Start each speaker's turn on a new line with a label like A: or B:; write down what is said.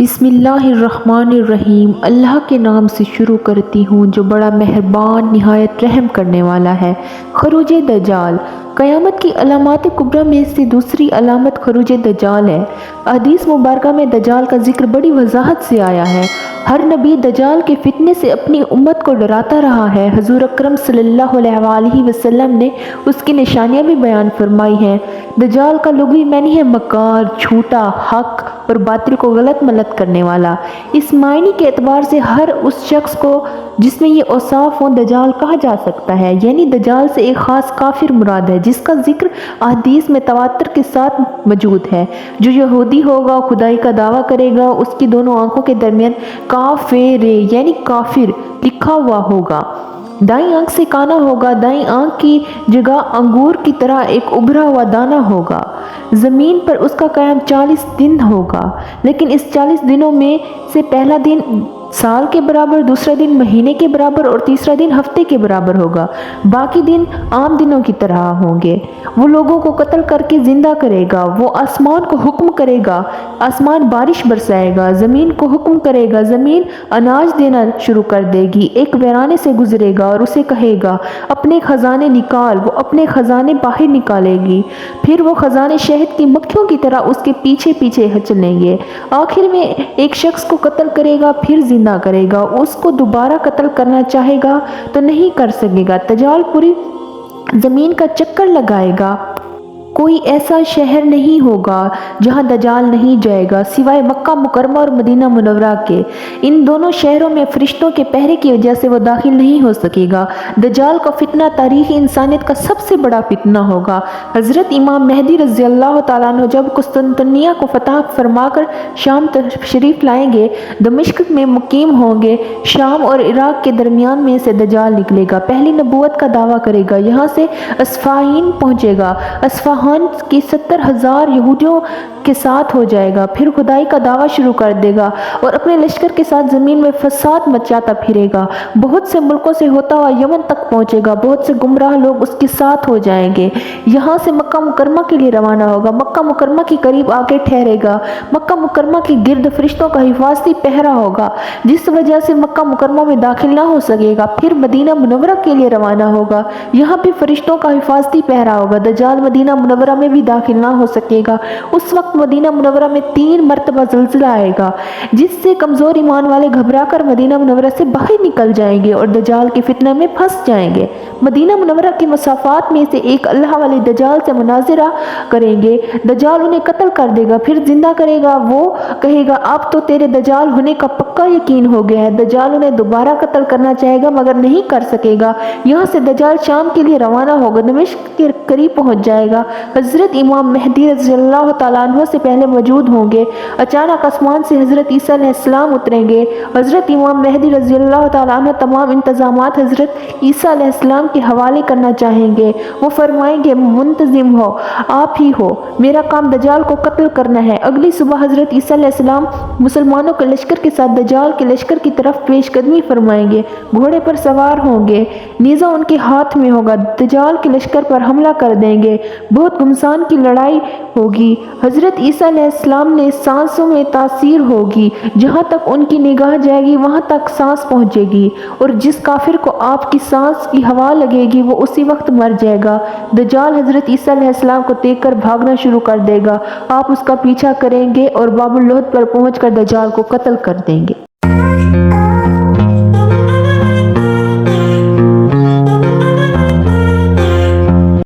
A: بسم اللہ الرحمن الرحیم۔ اللہ کے نام سے شروع کرتی ہوں جو بڑا مہربان نہایت رحم کرنے والا ہے۔ خروج دجال۔ قیامت کی علامات کبریٰ میں سے دوسری علامت خروج دجال ہے۔ احادیث مبارکہ میں دجال کا ذکر بڑی وضاحت سے آیا ہے۔ ہر نبی دجال کے فتنے سے اپنی امت کو ڈراتا رہا ہے۔ حضور اکرم صلی اللہ علیہ وآلہ وسلم نے اس کی نشانیاں بھی بیان فرمائی ہیں۔ دجال کا لغوی معنی ہے مکار، جھوٹا، حق اور باطل کو غلط ملت کرنے والا۔ اس معنی کے اعتبار سے ہر اس شخص کو جس میں یہ اوصاف ہوں دجال کہا جا سکتا ہے، یعنی دجال سے ایک خاص کافر مراد ہے جس کا ذکر احادیث میں تواتر کے ساتھ موجود ہے۔ جو یہودی ہوگا، خدائی کا دعویٰ کرے گا، اس کی دونوں آنکھوں کے درمیان کافر یعنی کافر لکھا ہوا ہوگا، دائیں آنکھ سے کانا ہوگا، دائیں آنکھ کی جگہ انگور کی طرح ایک ابھرا ہوا دانہ ہوگا۔ زمین پر اس کا قیام 40 دن ہوگا، لیکن اس 40 دنوں میں سے پہلا دن سال کے برابر، دوسرا دن مہینے کے برابر اور تیسرا دن ہفتے کے برابر ہوگا۔ باقی دن عام دنوں کی طرح ہوں گے۔ وہ لوگوں کو قتل کر کے زندہ کرے گا۔ وہ آسمان کو حکم کرے گا، آسمان بارش برسائے گا۔ زمین کو حکم کرے گا، زمین اناج دینا شروع کر دے گی۔ ایک ویرانے سے گزرے گا اور اسے کہے گا اپنے خزانے نکال، وہ اپنے خزانے باہر نکالے گی۔ پھر وہ خزانے شہد کی مکھیوں کی طرح اس کے پیچھے پیچھے چلیں گے۔ آخر میں ایک شخص کو قتل کرے گا، پھر زندہ کرے گا۔ اس کو دوبارہ قتل کرنا چاہے گا تو نہیں کر سکے گا۔ دجال پوری زمین کا چکر لگائے گا۔ کوئی ایسا شہر نہیں ہوگا جہاں دجال نہیں جائے گا سوائے مکہ مکرمہ اور مدینہ منورہ کے۔ ان دونوں شہروں میں فرشتوں کے پہرے کی وجہ سے وہ داخل نہیں ہو سکے گا۔ دجال کا فتنہ تاریخ انسانیت کا سب سے بڑا فتنہ ہوگا۔ حضرت امام مہدی رضی اللہ تعالیٰ عنہ جب قسطنطنیہ کو فتح فرما کر شام تشریف لائیں گے، دمشق میں مقیم ہوں گے۔ شام اور عراق کے درمیان میں سے دجال نکلے گا، پہلی نبوت کا دعویٰ کرے گا، یہاں سے اصفہان پہنچے گا، اصفہان کی 70,000 یہودیوں کے ساتھ ہو جائے گا، پھر خدائی کا دعویٰ شروع کر دے گا اور اپنے لشکر کے ساتھ زمین میں فساد مچاتا پھرے گا۔ بہت سے ملکوں سے ہوتا ہوا یمن تک پہنچے گا، بہت سے گمراہ لوگ اس کے ساتھ ہو جائیں گے۔ یہاں سے مکہ مکرمہ کے لیے روانہ ہوگا، مکہ مکرمہ کے قریب آ کے ٹھہرے گا۔ مکہ مکرمہ کے گرد فرشتوں کا حفاظتی پہرا ہوگا جس وجہ سے مکہ مکرمہ میں داخل نہ ہو سکے گا۔ پھر مدینہ منورہ کے لیے روانہ ہوگا، یہاں بھی فرشتوں کا حفاظتی پہرا ہوگا۔ دجال مدینہ منورہ میں بھی داخل نہ ہو سکے گا۔ اس وقت مدینہ منورہ میں 3 مرتبہ زلزلہ آئے گا جس سے کمزور ایمان والے گھبرا کر مدینہ منورہ سے باہر نکل جائیں گے اور دجال کے فتنہ میں پھنس جائیں گے۔ مدینہ منورہ کے مسافات میں سے ایک اللہ والے دجال سے مناظرہ کریں گے۔ دجال انہیں قتل کر دے گا، پھر زندہ کرے گا۔ وہ کہے گا اب تو تیرے دجال ہونے کا پکا یقین ہو گیا ہے۔ دجال انہیں دوبارہ قتل کرنا چاہے گا مگر نہیں کر سکے گا۔ یہاں سے دجال شام کے لیے روانہ ہوگا، دمشق کے قریب پہنچ جائے گا۔ حضرت امام مہدی رضی اللہ تعالیٰ عنہ سے پہلے موجود ہوں گے۔ اچانک آسمان سے حضرت عیسیٰ علیہ السلام اتریں گے۔ حضرت امام مہدی رضی اللہ تعالیٰ عنہ تمام انتظامات حضرت عیسیٰ علیہ السلام کے حوالے کرنا چاہیں گے۔ وہ فرمائیں گے منتظم ہو، آپ ہی ہو، میرا کام دجال کو قتل کرنا ہے۔ اگلی صبح حضرت عیسیٰ علیہ السلام مسلمانوں کے لشکر کے ساتھ دجال کے لشکر کی طرف پیش قدمی فرمائیں گے۔ گھوڑے پر سوار ہوں گے، نیزہ ان کے ہاتھ میں ہوگا، دجال کے لشکر پر حملہ کر دیں گے۔ بہت گھمسان کی لڑائی ہوگی۔ حضرت عیسیٰ علیہ السلام نے سانسوں میں تاثیر ہوگی، جہاں تک ان کی نگاہ جائے گی وہاں تک سانس پہنچے گی، اور جس کافر کو آپ کی سانس کی ہوا لگے گی وہ اسی وقت مر جائے گا۔ دجال حضرت عیسیٰ علیہ السلام کو دیکھ کر بھاگنا شروع کر دے گا، آپ اس کا پیچھا کریں گے اور باب اللہد پر پہنچ کر دجال کو قتل کر دیں گے۔